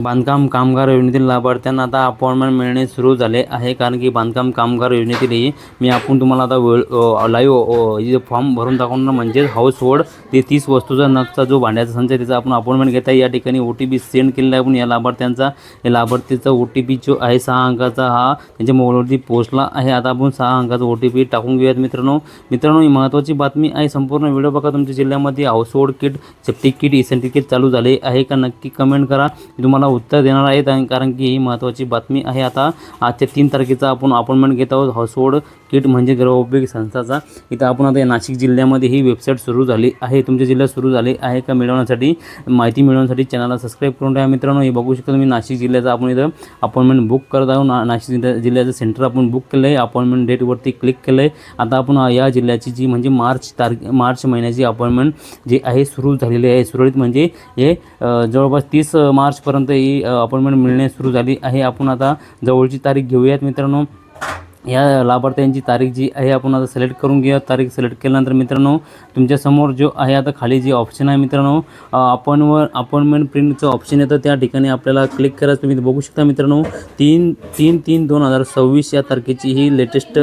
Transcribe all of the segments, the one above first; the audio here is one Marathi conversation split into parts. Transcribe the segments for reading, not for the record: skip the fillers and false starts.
बांधकाम कामगार योजनेतील लाभार्थ्यांना आता अपॉइंटमेंट मिळणे सुरू झाले आहे। कारण की बांधकाम कामगार योजनेतीलही आपण तुम्हाला आता लाईव्ह फॉर्म भरून दाखवणार, म्हणजे हाऊस होल्ड ते 30 वस्तूचा नगचा जो भांड्याचा संच आहे त्याचा आपण अपॉइंटमेंट घेता। या ठिकाणी OTP सेंड केलेला आहे आपण या लाभार्थ्यांचा। या लाभार्थीचा OTP जो आहे 6 अंकाचा हा त्यांच्या मोबाईलवरती पोहोचला आहे। आता आपण 6 अंकाचा OTP टाकून घेऊयात मित्रांनो। ही महत्त्वाची बातमी आहे, संपूर्ण व्हिडिओ बघा। तुमच्या जिल्ह्यामध्ये household kit, safety kit, essential kit चालू झाले आहे का नक्की कमेंट करा, मी तुम्हाला उत्तर देणार आहेत। कारण की ही महत्त्वाची बातमी आहे। आता आजच्या 3 तारखेचा आपण अपॉइंटमेंट घेत आहोत हाऊस होल्ड किट म्हणजे गृहोपयोगी संस्थाचा। इथं आपण आता नाशिक जिल्ह्यामध्ये ही वेबसाईट सुरू झाली आहे। तुमच्या जिल्ह्यात सुरू झाली आहे का मिळवण्यासाठी माहिती मिळवण्यासाठी चॅनलला सबस्क्राईब करून ठेवा मित्रांनो। हे बघू शकता तुम्ही नाशिक जिल्ह्याचा आपण इथं अपॉइंटमेंट बुक करत आहोत। नाशिक जिल्ह्याचं सेंटर आपण बुक केलं आहे, अपॉइंटमेंट डेटवरती क्लिक केलं आहे। आता आपण या जिल्ह्याची जी म्हणजे मार्च महिन्याची अपॉइंटमेंट जी आहे सुरू झालेली आहे सुरळीत, म्हणजे हे जवळपास 30 मार्चपर्यंत ही अपॉइंटमेंट मिळणे सुरू झाली आहे। आपण आता जवळची तारीख घेऊयात मित्रांनो। या लाभार्थ्यांची तारीख जी आहे आपण आता सिलेक्ट करून घेऊया। तारीख सिलेक्ट केल्यानंतर मित्रांनो तुमच्यासमोर जो आहे आता खाली जी ऑप्शन आहे मित्रांनो अपॉइंटमेंट प्रिंटचं ऑप्शन येतं, त्या ठिकाणी आपल्याला क्लिक करायचं। तुम्ही बघू शकता मित्रांनो 3/3/2026 या तारखेची ही लेटेस्ट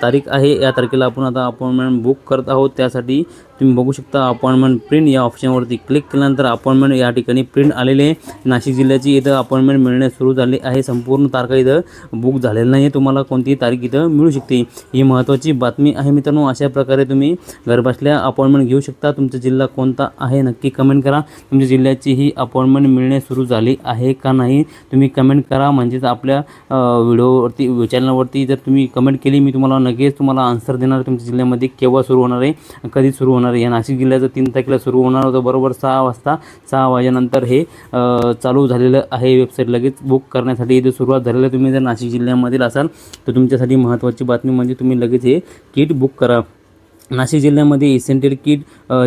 तारीख आहे। या तारखेला आपण आता अपॉइंटमेंट बुक करत आहोत। त्यासाठी तुम्ही बघू शकता अपॉइंटमेंट प्रिंट या ऑप्शनवरती क्लिक केल्यानंतर अपॉइंटमेंट या ठिकाणी प्रिंट आलेले आहे। नाशिक जिल्ह्याची इथं अपॉइंटमेंट मिळणे सुरू झाले आहे। संपूर्ण तारखा इथं बुक झालेलं नाही आहे, तुम्हाला कोणतीही तारीख इथं मिळू शकते। ही महत्त्वाची बातमी आहे मित्रांनो। अशा प्रकारे तुम्ही घरबसल्या अपॉइंटमेंट घेऊ शकता। तुमचा जिल्हा कोणता आहे नक्की कमेंट करा। तुमच्या जिल्ह्याची ही अपॉइंटमेंट मिळणे सुरू झाली आहे का नाही तुम्ही कमेंट करा, म्हणजेच आपल्या व्हिडिओवरती चॅनलवरती जर तुम्ही कमेंट केली मी तुम्हाला नक्कीच आन्सर देणार। तुमच्या जिल्ह्यामध्ये केव्हा सुरू होणार आहे, कधी सुरू होणार आहे। या नाशिक जिल्ह्याचं 3 तारखेला सुरू होणार होतं, बरोबर 6 वाजता। 6 वाजेनंतर हे चालू झालेलं आहे वेबसाईट, लगेच बुक करण्यासाठी इथे सुरुवात झालेली आहे। तुम्ही जर नाशिक जिल्ह्यामधील असाल तर तुमच्यासाठी महत्त्वाची बातमी म्हणजे तुम्ही लगेच हे किट बुक करा। नाशिक जिल्ह्यामध्ये इसेंशियल किट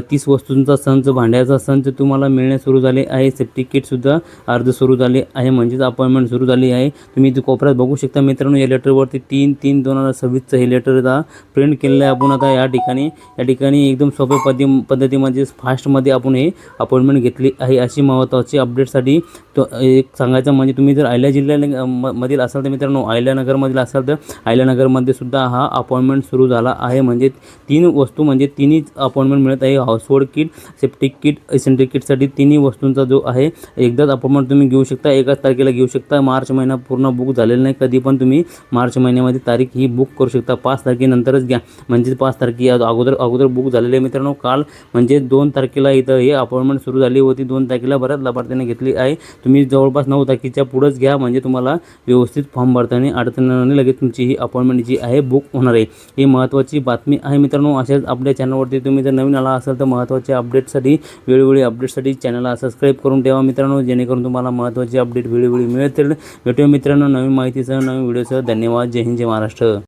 30 वस्तूंचा संच, भांड्याचा संच तुम्हाला मिळणे सुरू झाले आहे। सेफ्टी किटसुद्धा अर्ज सुरू झाले आहे, म्हणजेच अपॉइंटमेंट सुरू झाली आहे। तुम्ही इथे कोपऱ्यात बघू शकता मित्रांनो या लेटरवरती 3/3/2026चं हे लेटर आता प्रिंट केलेलं आहे आपण आता या ठिकाणी एकदम सोप्या पद्धतीमध्ये फास्टमध्ये आपण हे अपॉइंटमेंट घेतली आहे। अशी महत्त्वाची अपडेटसाठी तो एक सांगायचं म्हणजे तुम्ही जर अहिल्या जिल्ह्यामधील असाल तर मित्रांनो अहिल्यानगरमधील असाल तर अहिल्यानगरमध्ये सुद्धा हा अपॉइंटमेंट सुरू झाला आहे। म्हणजे 3 वस्तू म्हणजे 3 अपॉइंटमेंट मिळत आहे। Household kit, safety kit, essential किटसाठी 3 वस्तूंचा जो आहे एकदाच अपॉइंटमेंट तुम्ही घेऊ शकता, एकाच तारखेला घेऊ शकता। मार्च महिना पूर्ण बुक झालेला नाही, कधी पण तुम्ही मार्च महिन्यामध्ये तारीख ही बुक करू शकता। 5 तारखेनंतरच घ्या, म्हणजे 5 तारखे अगोदर बुक झालेले मित्रांनो। काल म्हणजे 2 तारखेला इथं हे अपॉइंटमेंट सुरू झाली होती, 2 तारखेला बऱ्याच लाभार्थ्यांनी घेतली आहे। तुम्ही जवळपास 9 तारखेच्या पुढंच घ्या, म्हणजे तुम्हाला व्यवस्थित फॉर्म भरताना अडचण लगेच तुमची ही अपॉइंटमेंट जी आहे बुक होणार आहे। ही महत्त्वाची बातमी आहे मित्रांनो। अशाच आपल्या चॅनलवरती तुम्ही जर नवीन आला असाल तर महत्त्वाच्या अपडेटसाठी वेळोवेळी अपडेटसाठी चॅनलला सबस्क्राईब करून ठेवा मित्रांनो, जेणेकरून तुम्हाला महत्त्वाचे अपडेट वेळोवेळी मिळतील। भेटूया मित्रांनो नवीन माहितीसह, नवीन व्हिडिओसह। धन्यवाद। जय हिंद, जय महाराष्ट्र।